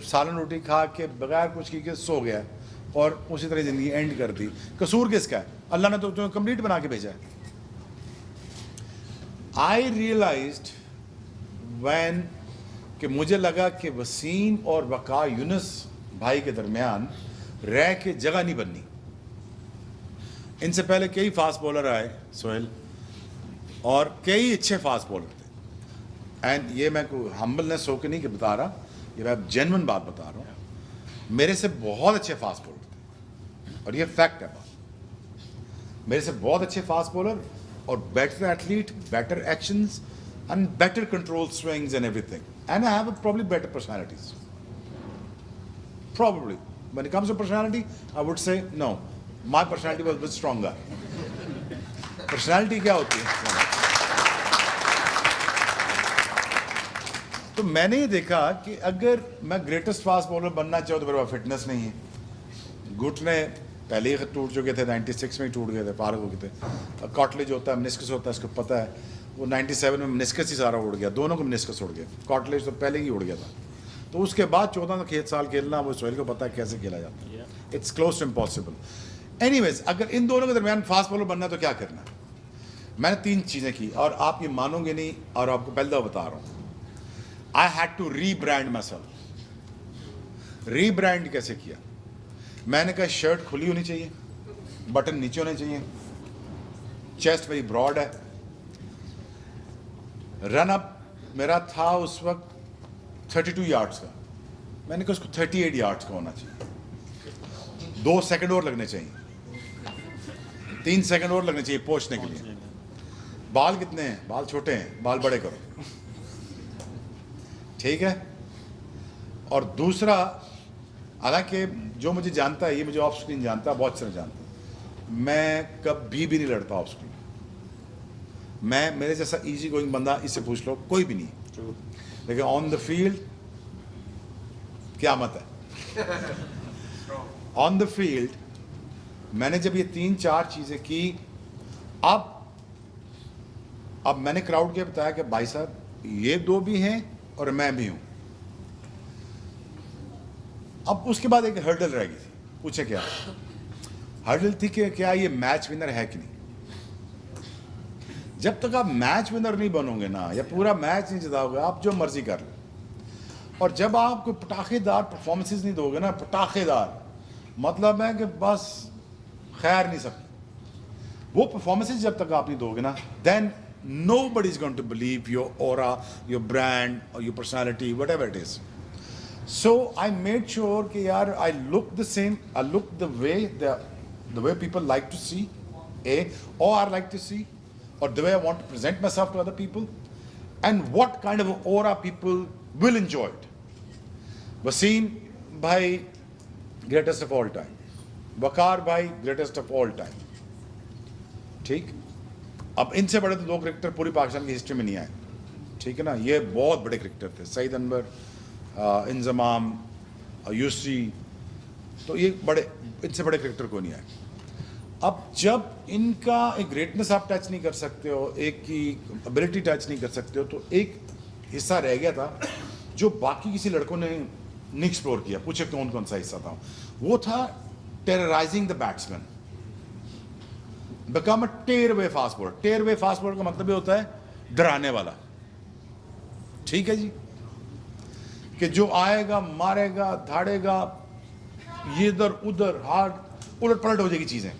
सालन रोटी खा के बगैर कुछ किए सो गया और उसी तरह ज़िंदगी एंड कर दी, कसूर किसका है? अल्लाह ने तो तुम्हें कंप्लीट बना के भेजा है। आई रियलाइज्ड व्हेन कि मुझे लगा कि वसीम और वक़ार यूनुस भाई के दरमियान रह के जगह नहीं बननी। इनसे पहले कई फास्ट बॉलर आए सोहेल, और कई अच्छे फास्ट बॉलर थे, एंड ये मैं कोई हम्बलनेस होकर नहीं कि बता रहा, ये मैं जेन्युइन बात बता रहा हूँ। मेरे से बहुत अच्छे फास्ट बॉलर थे, और ये फैक्ट है बात। मेरे से बहुत अच्छे फास्ट बॉलर और better athlete, better actions and better control swings and everything, and I have probably better personalities. Probably when it comes to personality, I would say no, my personality was a bit stronger. Personality क्या होती है? तो मैंने ये देखा कि अगर मैं ग्रेटेस्ट फास्ट बॉलर बनना चाहूँ तो मेरे पास फिटनेस नहीं है। घुटने पहले ही टूट चुके थे, 96 में ही टूट गए थे, पार हो गए थे। कॉटलेज होता है, मेनिस्कस होता है, इसको पता है। वो 97 में मेनिस्कस ही सारा उड़ गया, दोनों को मेनिस्कस उड़ गया, कॉटलेज तो पहले ही उड़ गया था। तो उसके बाद 14 साल खेलना, वो सोहेल को पता है कैसे खेला जाता है। It's close to impossible. Anyways, अगर इन दोनों के दरमियान फास्ट बॉलर बनना तो क्या करना है? मैंने 3 चीज़ें की, और आप ये मानोगे नहीं, और आपको पहले बता रहा हूँ। I had to rebrand myself. Rebrand कैसे किया? मैंने कहा शर्ट खुली होनी चाहिए, बटन नीचे होने चाहिए, चेस्ट मेरी ब्रॉड है। रन अप मेरा था उस वक्त 32 यार्ड्स का, मैंने कहा उसको 38 यार्ड्स का होना चाहिए। 2 सेकंड और लगने चाहिए, 3 सेकंड और लगने चाहिए पहुंचने के लिए। बाल कितने हैं? बाल छोटे हैं, बाल बड़े करो, ठीक है। और दूसरा, हालांकि जो मुझे जानता है, ये मुझे ऑफ स्क्रीन जानता है, बहुत सारे जानता है, मैं कभी भी नहीं लड़ता ऑफ स्क्रीन। मैं, मेरे जैसा इजी गोइंग बंदा इससे पूछ लो, कोई भी नहीं। लेकिन ऑन द फील्ड क्या मत है। ऑन द फील्ड मैंने जब ये 3-4 चीज़ें की, अब मैंने क्राउड के बताया कि भाई साहब ये 2 भी हैं और मैं भी हूँ। अब उसके बाद एक हर्डल रह गई थी। पूछे क्या हर्डल थी? कि क्या ये मैच विनर है कि नहीं। जब तक आप मैच विनर नहीं बनोगे ना, या पूरा मैच नहीं जिताओगे, आप जो मर्जी कर लो। और जब आप कोई पटाखेदार परफॉर्मेंसेस नहीं दोगे ना, पटाखेदार मतलब है कि बस खैर नहीं सकती, वो परफॉर्मेंसेस जब तक आप नहीं दोगे ना, then nobody is going to believe your aura, your brand, or your personality, whatever it is. So I made sure कि यार I look the same, I look the way people like to see, or I like to see, or the way I want to present myself to other people, and what kind of aura people will enjoy it. Wasim bhai, greatest of all time. Waqar bhai, greatest of all time. ठीक? अब इनसे बड़े तो 2 cricketer पूरी पाकिस्तान की history में नहीं आए, ठीक है ना। ये बहुत बड़े क्रिकेटर थे, सईद अनवर, इंजमाम, यूसी, तो ये बड़े, इनसे बड़े क्रिकेटर को नहीं आए। अब जब इनका एक ग्रेटनेस आप टच नहीं कर सकते हो, एक की एबिलिटी टच नहीं कर सकते हो, तो एक हिस्सा रह गया था जो बाकी किसी लड़कों ने नहीं एक्सप्लोर किया। पूछे कौन कौन सा हिस्सा था? वो था terrorising the batsman, become a tearaway fast bowler. Tearaway fast bowler का मतलब ये होता है डराने वाला, ठीक है जी, कि जो आएगा, मारेगा, धाड़ेगा, ये इधर उधर, हार्ड उलट पलट हो जाएगी चीज़ें।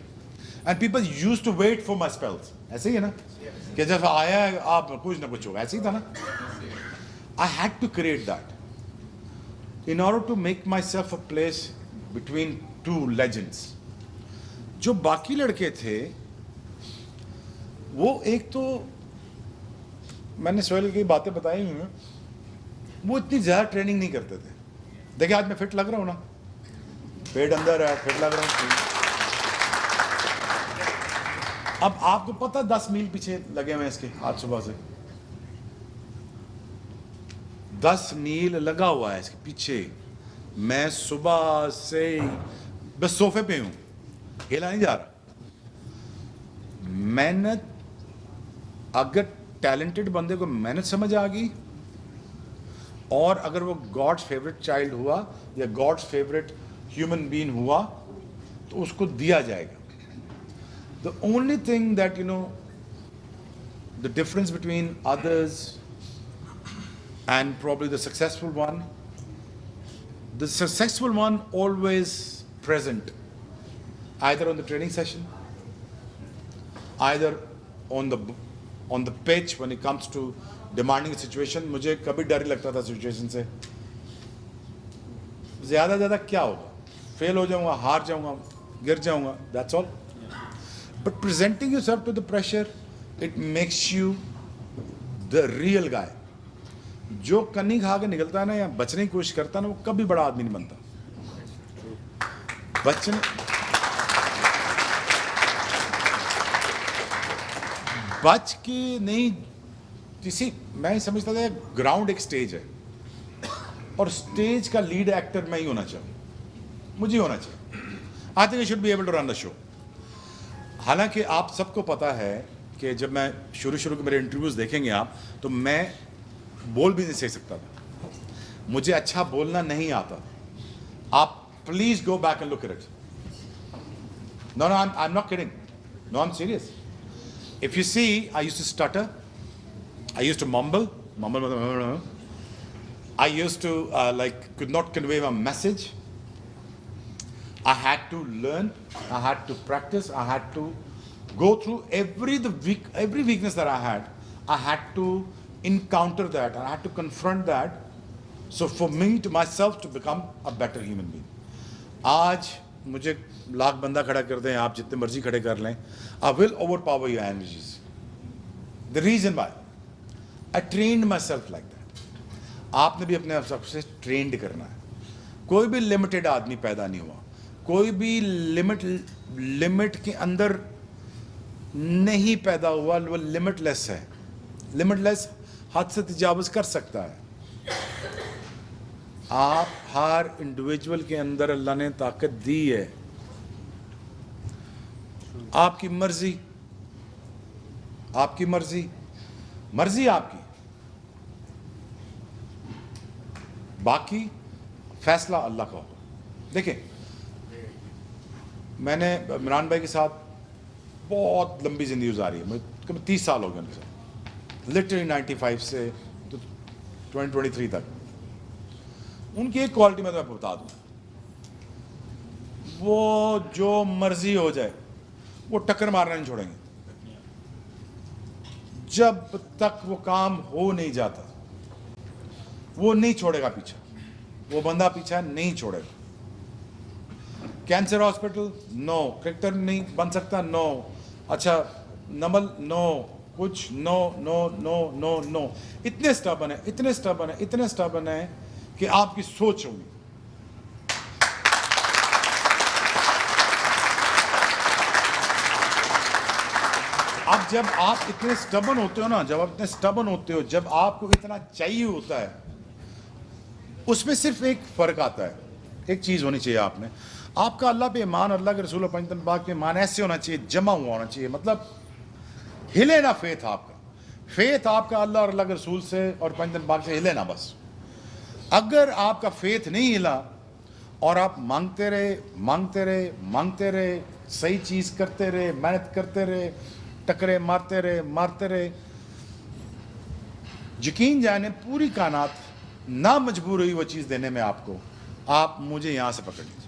And people used to wait for my spells, ऐसे ही है ना कि जब आया है आप कुछ ना कुछ होगा, ऐसे ही था ना. I had to create that in order to make myself a place between two legends. जो बाकी लड़के थे वो, एक तो मैंने सोहेल की बातें बताई हुई हैं, वो इतनी ज़्यादा ट्रेनिंग नहीं करते थे. देखिए आज मैं फिट लग रहा हूँ ना, पेट अंदर है, फिट लग रहा हूँ. अब आपको पता 10 मील पीछे लगे हुए इसके, आज सुबह से 10 मील लगा हुआ है इसके पीछे. मैं सुबह से बस सोफे पे हूँ, हिला नहीं जा रहा. मेहनत, अगर टैलेंटेड बंदे को मेहनत समझ आ गई, और अगर वो गॉड्स फेवरेट चाइल्ड हुआ या गॉड्स फेवरेट ह्यूमन बीइंग हुआ, तो उसको दिया जाएगा. The only thing that you know the difference between others and probably the successful one always present, either on the training session, either on the pitch when it comes to demanding a situation. मुझे कभी डर लगता था situation से. ज़्यादा क्या होगा, fail हो जाऊंगा, हार जाऊंगा, गिर जाऊंगा, that's all. But presenting yourself to the pressure, it makes you the real guy. जो कन्नी खा के निकलता है ना या बचने की कोशिश करता है ना, वो कभी बड़ा आदमी नहीं बनता. बच के नहीं किसी, मैं समझता था ग्राउंड एक स्टेज है और स्टेज का लीड एक्टर मैं ही होना चाहिए, मुझे होना चाहिए. I think I should be able to run the show. हालांकि आप सबको पता है कि जब मैं शुरू के मेरे इंटरव्यूज देखेंगे आप, तो मैं बोल भी नहीं सह सकता था, मुझे अच्छा बोलना नहीं आता. आप please go back and look at it. No I am not kidding, no I am serious. If you see, I used to stutter, I used to mumble. I used to could not convey my message. I had to learn, I had to practice, I had to go through every weakness that I had. I had to encounter that, I had to confront that. So for me, to myself, to become a better human being. आज मुझे लाख बंदा खड़ा कर दें, आप जितने मर्जी खड़े कर लें, I will overpower your energies. The reason why I trained myself like that. आपने भी अपने आप से ट्रेंड करना है. कोई भी लिमिटेड आदमी पैदा नहीं हुआ, कोई भी लिमिट के अंदर नहीं पैदा हुआ, वो लिमिटलेस है. लिमिटलेस हद से तजावुज़ कर सकता है. आप हर इंडिविजुअल के अंदर अल्लाह ने ताकत दी है. आपकी मर्जी, आपकी मर्जी, मर्जी आपकी, बाकी फैसला अल्लाह का होगा. देखिए, मैंने इमरान भाई के साथ बहुत लंबी ज़िंदगी गुजारी है. मुझे करीब 30 साल हो गए उनके साथ, लिटरली 95 से 2023 तक. उनकी एक क्वालिटी मैं तुम्हें बता दूं, वो जो मर्जी हो जाए वो टक्कर मारना नहीं छोड़ेंगे. जब तक वो काम हो नहीं जाता वो नहीं छोड़ेगा पीछा, वो बंदा पीछा नहीं छोड़ेगा. कैंसर हॉस्पिटल नो, क्रिकेटर नहीं बन सकता नो, अच्छा नमल नो, कुछ no no no no no. इतने स्टबन है, इतने स्टबन है, इतने स्टबन है कि आपकी सोच होगी. अब जब आप इतने स्टबन होते हो ना, जब आप इतने स्टबन होते हो, जब आपको इतना चाहिए होता है, उसमें सिर्फ एक फ़र्क आता है. एक चीज़ होनी चाहिए आपने, आपका अल्लाह पे ईमान, अल्लाह के रसूल पंजतन पाक पे ईमान ऐसे होना चाहिए, जमा हुआ होना चाहिए. मतलब हिले ना फेथ आपका, फेथ आपका अल्लाह और अल्लाह के रसूल से और पंजतन पाक से हिले ना बस. अगर आपका फेथ नहीं हिला और आप मांगते रहे मांगते रहे मांगते रहे, सही चीज़ करते रहे, मेहनत करते रहे, टकरे मारते रहे, यकीन जाने पूरी कायनात ना मजबूर हुई वो चीज़ देने में आपको. आप मुझे यहाँ से पकड़ लीजिए.